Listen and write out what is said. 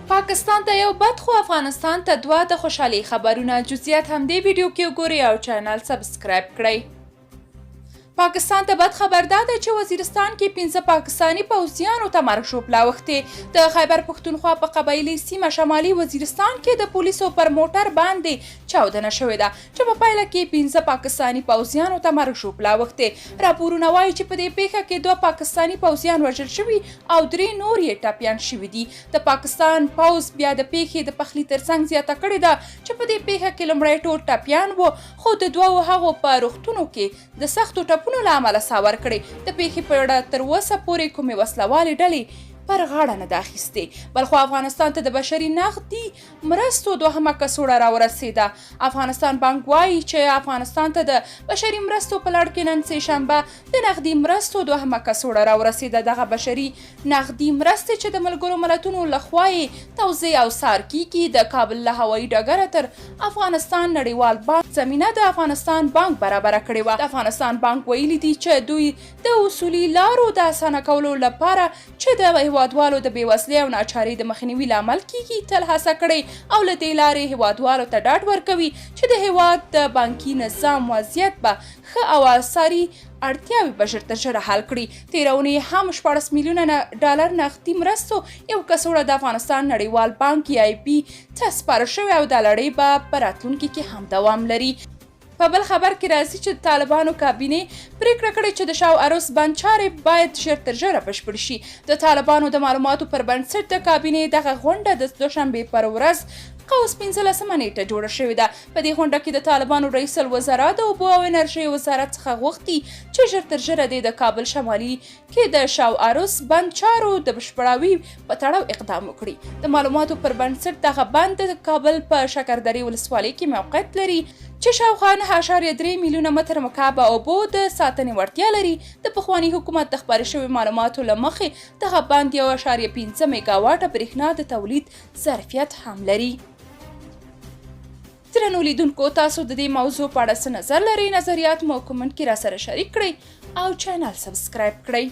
پاکستان ته یو بد خو افغانستان ته دوه د خوشحالۍ خبرونه. جزئیات هم دې ویډیو کې وګورئ او چینل سبسکرایب کړئ. پاکستان ته بد خبر دا ده چې وزیرستان کې 15 پاکستاني پوځیانو ته مرګ شوپله اوښتې. د خیبر پښتونخوا په قبایلي سیمه شمالي وزیرستان کې د پولیسو پر موټر باندې چاودنه شوې ده چې په پایله کې 15 پاکستاني پوځیانو ته مرګ شوپله اوښتې. راپورونه وایي چې په دې پیښه کې 2 پاکستاني پوځیان وژل شوي او 3 نور یې ټپیان شوي دي. د پاکستان پوځ بیا د پیښې د پخلي ترڅنګ زیاته کړې ده چې په دې پیښه کې لومړی ټول ټپیان وو، خو د دوو هغو په روغتونو کې د سختو ټپونو له امله ساور کړي. د پیښې په اړه تر اوسه پورې کومې وسلوالې ډلې پر غاړه نه ده اخیستې. بلخو افغانستان ته د بشري نغدي مرستو دوهمه کڅوړه راورسېده. افغانستان بانک وایي چې افغانستان ته د بشري مرستو په لړ کې نن سه شنبه د نغدي مرستو دوهمه کڅوړه راورسېده. دغه بشري نغدي مرستې چې د ملګرو ملتونو لخوا یې توزیع او څار کیږي د کابل له هوایي ډګره تر افغانستان نړیوال بانک زمینه د افغانستان بانک برابره کړې وه. د افغانستان بانک ویلي دي چې دوی د اصولي لارو د اسانه کولو لپاره چې د هیوادوالو د بېوزلۍ او ناچارۍ د مخنیوي لامل کیږي تل هڅه کړې او له دې لارې هیوادوالو ته ډاډ ورکوي چې د هیواد د بانکي نظام وضعیت به ښه او اساري اړتیاوې به ژر تر ژره حل کړي. تېره اونۍ هم 14 میلیونه ډالر نغدي مرستو یو کڅوړه د افغانستان نړیوال بانک EIB ته سپارل شوې او دا لړۍ به په راتلونکي کې هم دوام لري. په بل خبر کې راځي چې د طالبانو کابینې پریکړه کړې چې د شاه عروس بند چارې باید ژر تر ژره بشپړ شي. د طالبانو د معلوماتو پر بنسټ د کابینې دغه غونډه د دوشنبې پر ورځ اوس 15مه نیټه جوړه شوې ده. په دې غونډه کې د طالبانو رئیس الوزرا د اوبو او انرژۍ وزارت څخه غوښتي چې ژر تر ژره د کابل شمالي کې د شاه عروس بند چارو د بشپړاوي په تړاو اقدام وکړي. د معلوماتو پر بنسټ دغه بند د کابل په شکردرې ولسوالۍ کې موقعیت لري چې شاوخوا 9.3 میلیونه متر مکعب اوبو د ساتنې وړتیا لري. د پخواني حکومت د خپاره شوي معلوماتو له مخې دغه بند 1.5 میګاواټه برېښنا د تولید ظرفیت هم لري. درنو لیدونکو، تاسو د دې موضوع په اړه څه نظر لرئ؟ نظریات مو کومنټ کې راسره شریک کړئ او چینل سبسکرایب کړئ.